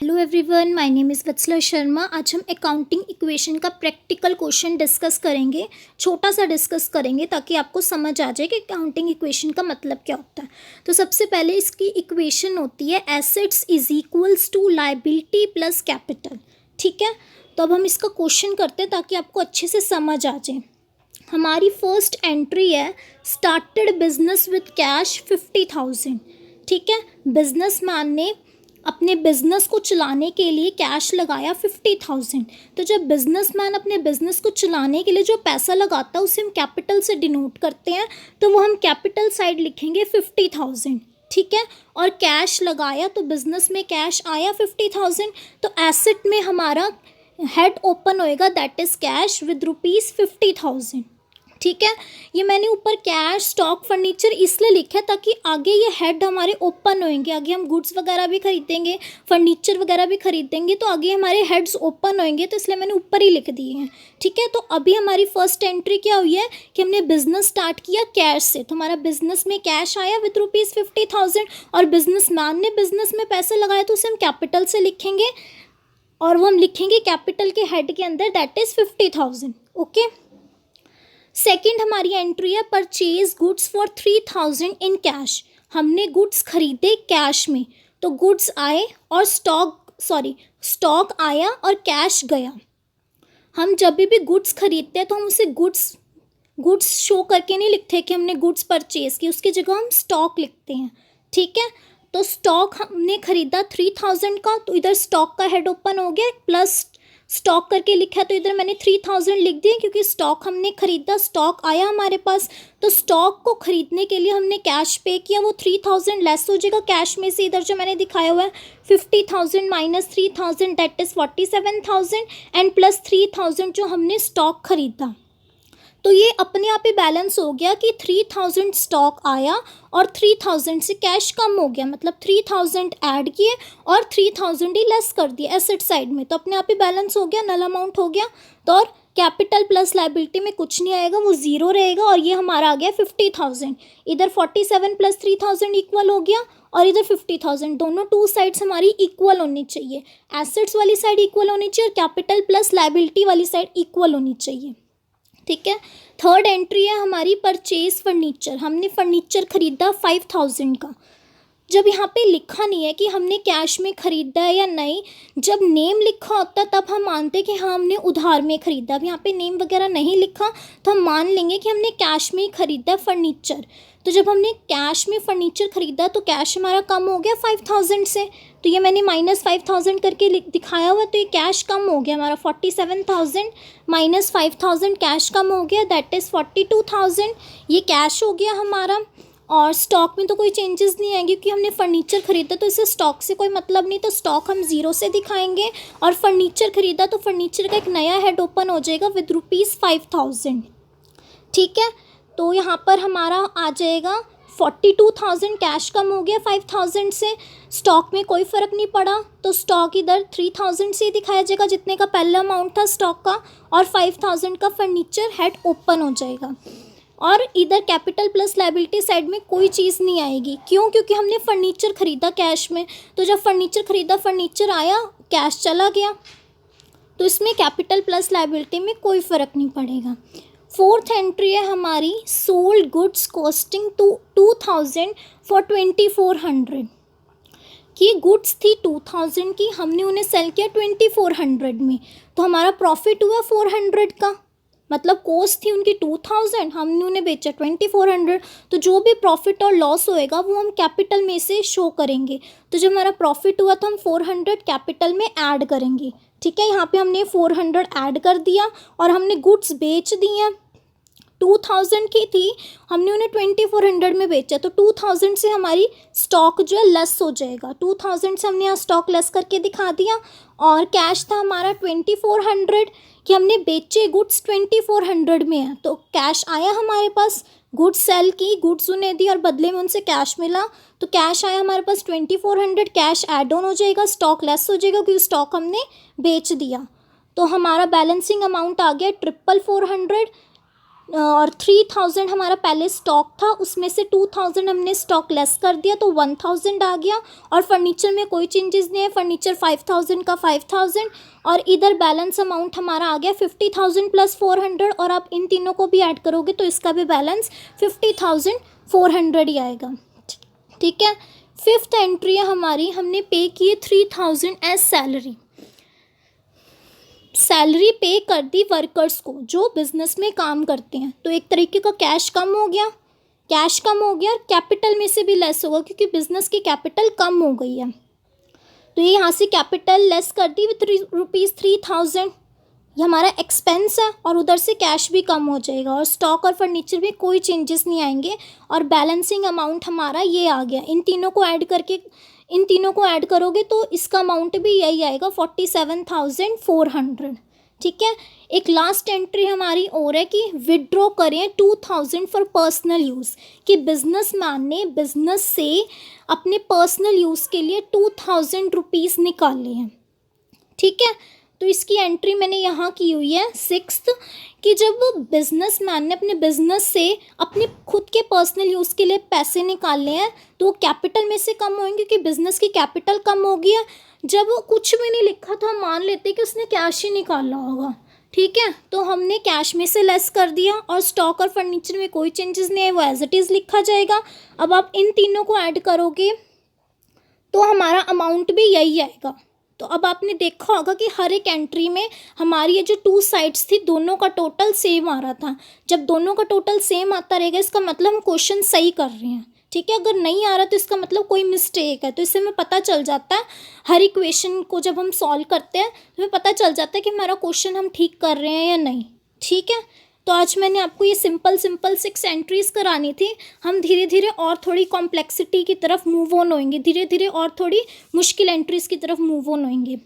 Hello everyone, my name is Vatsala Sharma. आज हम accounting equation का प्रैक्टिकल क्वेश्चन डिस्कस करेंगे। छोटा सा डिस्कस करेंगे ताकि आपको समझ आ जाए कि अकाउंटिंग इक्वेशन का मतलब क्या होता है। तो सबसे पहले इसकी इक्वेशन होती है assets is equals to liability plus capital. ठीक है, तो अब हम इसका क्वेश्चन करते हैं ताकि आपको अच्छे से समझ आ जाए। हमारी फर्स्ट एंट्री है स्टार्टेड बिजनेस विथ कैश 50,000। ठीक है, बिजनेसमैन ने अपने बिजनेस को चलाने के लिए कैश लगाया 50,000। तो जब बिजनेसमैन अपने बिजनेस को चलाने के लिए जो पैसा लगाता है उसे हम कैपिटल से डिनोट करते हैं, तो वो हम कैपिटल साइड लिखेंगे 50,000। ठीक है, और कैश लगाया तो बिजनेस में कैश आया 50,000, तो एसेट में हमारा हेड ओपन होएगा दैट इज कैश विद ₹50,000। ठीक है, ये मैंने ऊपर कैश स्टॉक फर्नीचर इसलिए लिखा है ताकि आगे ये हेड हमारे ओपन होंगे। आगे हम गुड्स वगैरह भी खरीदेंगे, फर्नीचर वगैरह भी खरीदेंगे, तो आगे हमारे हेड्स ओपन होंगे, तो इसलिए मैंने ऊपर ही लिख दिए हैं। ठीक है, तो अभी हमारी फर्स्ट एंट्री क्या हुई है कि हमने बिजनेस स्टार्ट किया कैश से, तो हमारा बिजनेस में कैश आया विद ₹50,000 और बिजनेसमैन ने बिजनेस में पैसे लगाए तो उसे हम कैपिटल से लिखेंगे और वो हम लिखेंगे कैपिटल के हेड के अंदर दैट इज 50,000। ओके, सेकेंड हमारी एंट्री है purchase goods for 3,000 in cash. हमने गुड्स खरीदे कैश में, तो गुड्स आए और स्टॉक आया और कैश गया। हम जब भी गुड्स खरीदते हैं तो हम उसे गुड्स शो करके नहीं लिखते कि हमने गुड्स परचेज की, उसकी जगह हम स्टॉक लिखते हैं। ठीक है, तो स्टॉक हमने खरीदा 3,000 का, तो इधर स्टॉक का हेड ओपन हो गया, प्लस स्टॉक करके लिखा है तो इधर मैंने 3,000 लिख दिए क्योंकि स्टॉक हमने खरीदा, स्टॉक आया हमारे पास। तो स्टॉक को खरीदने के लिए हमने कैश पे किया, वो 3,000 लेस हो जाएगा कैश में से। इधर जो मैंने दिखाया हुआ है 50,000 minus 3,000 that is 47,000 and plus 3,000 जो हमने स्टॉक खरीदा। तो ये अपने आप ही बैलेंस हो गया कि 3,000 स्टॉक आया और 3,000 से कैश कम हो गया, मतलब 3,000 ऐड किए और 3,000 ही लेस कर दिए एसेट साइड में, तो अपने आप ही बैलेंस हो गया, नल अमाउंट हो गया। तो और कैपिटल प्लस लायबिलिटी में कुछ नहीं आएगा, वो ज़ीरो रहेगा और ये हमारा आ गया 50,000। इधर 47 प्लस 3,000 इक्वल हो गया और इधर 50,000, दोनों टू साइड्स हमारी इक्वल होनी चाहिए। एसेट्स वाली साइड इक्वल होनी चाहिए और कैपिटल प्लस लायबिलिटी वाली साइड इक्वल होनी चाहिए। ठीक है, थर्ड एंट्री है हमारी परचेज फर्नीचर। हमने फर्नीचर खरीदा 5,000 का। जब यहाँ पे लिखा नहीं है कि हमने कैश में ख़रीदा है या नहीं, जब नेम लिखा होता तब हम मानते हैं कि हाँ हमने उधार में ख़रीदा। अब यहाँ पे नेम वगैरह नहीं लिखा तो हम मान लेंगे कि हमने कैश में ही ख़रीदा फर्नीचर। तो जब हमने कैश में फ़र्नीचर ख़रीदा तो कैश हमारा कम हो गया 5,000 से, तो ये मैंने -5,000 करके दिखाया हुआ, तो ये कैश कम हो गया हमारा 47,000 माइनस 5,000 कैश कम हो गया दैट इज़ 42,000। ये कैश हो गया हमारा। और स्टॉक में तो कोई चेंजेस नहीं आएंगे क्योंकि हमने फर्नीचर ख़रीदा, तो इससे स्टॉक से कोई मतलब नहीं, तो स्टॉक हम ज़ीरो से दिखाएंगे। और फर्नीचर ख़रीदा तो फर्नीचर का एक नया हेड ओपन हो जाएगा विद ₹5,000। ठीक है, तो यहाँ पर हमारा आ जाएगा 42,000, कैश कम हो गया 5,000 से, स्टॉक में कोई फ़र्क नहीं पड़ा, तो स्टॉक इधर 3,000 से ही दिखाया जाएगा जितने का पहला अमाउंट था स्टॉक का, और 5,000 का फर्नीचर हेड ओपन हो जाएगा। और इधर कैपिटल प्लस लायबिलिटी साइड में कोई चीज़ नहीं आएगी, क्यों? क्योंकि हमने फर्नीचर ख़रीदा कैश में, तो जब फर्नीचर ख़रीदा फर्नीचर आया कैश चला गया, तो इसमें कैपिटल प्लस लायबिलिटी में कोई फ़र्क नहीं पड़ेगा। फोर्थ एंट्री है हमारी सोल्ड गुड्स कॉस्टिंग 2,000 फॉर 2,400 की। गुड्स थी 2,000 की, हमने उन्हें सेल किया 2,400 में, तो हमारा प्रॉफिट हुआ 400 का। मतलब कॉस्ट थी उनकी 2,000, हमने उन्हें बेचा 2,400, तो जो भी प्रॉफिट और लॉस होएगा वो हम कैपिटल में से शो करेंगे। तो जब हमारा प्रॉफिट हुआ तो हम 400 कैपिटल में ऐड करेंगे। ठीक है, यहाँ पे हमने 400 ऐड कर दिया और हमने गुड्स बेच दी हैं। 2,000 की थी, हमने उन्हें 2,400 में बेचा, तो 2,000 से हमारी स्टॉक जो है लेस हो जाएगा। 2,000 से हमने यहाँ स्टॉक लेस करके दिखा दिया। और कैश था हमारा 2,400 कि हमने बेचे गुड्स 2,400 में है, तो कैश आया हमारे पास, गुड्स सेल की, गुड्स उन्हें दी और बदले में उनसे कैश मिला, तो कैश आया हमारे पास 2,400, कैश ऐड ऑन हो जाएगा, स्टॉक लेस हो जाएगा क्योंकि स्टॉक हमने बेच दिया। तो हमारा बैलेंसिंग अमाउंट आ गया 4,400 और 3000 हमारा पहले स्टॉक था, उसमें से 2000 हमने स्टॉक लेस कर दिया तो 1000 आ गया। और फर्नीचर में कोई चेंजेस नहीं है, फर्नीचर 5000 का 5000। और इधर बैलेंस अमाउंट हमारा आ गया 50,000 प्लस 400, और आप इन तीनों को भी ऐड करोगे तो इसका भी बैलेंस 50,400 ही आएगा। ठीक है। फिफ्थ एंट्री है हमारी, हमने पे किए 3000 एज सैलरी। सैलरी पे कर दी वर्कर्स को जो बिजनेस में काम करते हैं, तो एक तरीके का कैश कम हो गया, कैश कम हो गया, कैपिटल में से भी लेस होगा क्योंकि बिजनेस की कैपिटल कम हो गई है। तो ये यहाँ से कैपिटल लेस कर दी विथ ₹3000, ये हमारा एक्सपेंस है, और उधर से कैश भी कम हो जाएगा, और स्टॉक और फर्नीचर में कोई चेंजेस नहीं आएंगे। और बैलेंसिंग अमाउंट हमारा ये आ गया। इन तीनों को ऐड करोगे तो इसका अमाउंट भी यही आएगा 47,400। ठीक है। एक लास्ट एंट्री हमारी और है कि विड्रॉ करें 2000 फॉर पर्सनल यूज़, कि बिजनेसमैन ने बिजनेस से अपने पर्सनल यूज़ के लिए 2000 रुपीज़ निकाले हैं। ठीक है। तो इसकी एंट्री मैंने यहाँ की हुई है 6th, कि जब बिजनेसमैन ने अपने बिजनेस से अपने खुद के पर्सनल यूज़ के लिए पैसे निकाले हैं तो वो कैपिटल में से कम होंगे क्योंकि बिजनेस की कैपिटल कम होगी है। जब वो कुछ भी नहीं लिखा था, मान लेते कि उसने कैश ही निकाला होगा। ठीक है। तो हमने कैश में से लेस कर दिया, और स्टॉक और फर्नीचर में कोई चेंजेस नहीं है, वो एज इट इज़ लिखा जाएगा। अब आप इन तीनों को ऐड करोगे तो हमारा अमाउंट भी यही आएगा। तो अब आपने देखा होगा कि हर एक एंट्री में हमारी ये जो 2 साइड्स थी दोनों का टोटल सेम आ रहा था। जब दोनों का टोटल सेम आता रहेगा इसका मतलब हम क्वेश्चन सही कर रहे हैं। ठीक है। अगर नहीं आ रहा तो इसका मतलब कोई मिस्टेक है। तो इससे हमें पता चल जाता है, हर इक्वेशन को जब हम सॉल्व करते हैं तो हमें पता चल जाता है कि हमारा क्वेश्चन हम ठीक कर रहे हैं या नहीं। ठीक है। तो आज मैंने आपको ये सिंपल 6 एंट्रीज़ करानी थी। हम धीरे धीरे और थोड़ी कॉम्प्लेक्सिटी की तरफ मूव ऑन होएंगे, धीरे धीरे और थोड़ी मुश्किल एंट्रीज़ की तरफ मूव ऑन होएंगे।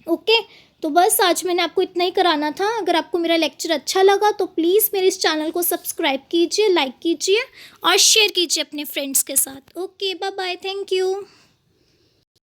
ओके। तो बस आज मैंने आपको इतना ही कराना था। अगर आपको मेरा लेक्चर अच्छा लगा तो प्लीज़ मेरे इस चैनल को सब्सक्राइब कीजिए, लाइक कीजिए और शेयर कीजिए अपने फ्रेंड्स के साथ। Okay, bye bye, thank you.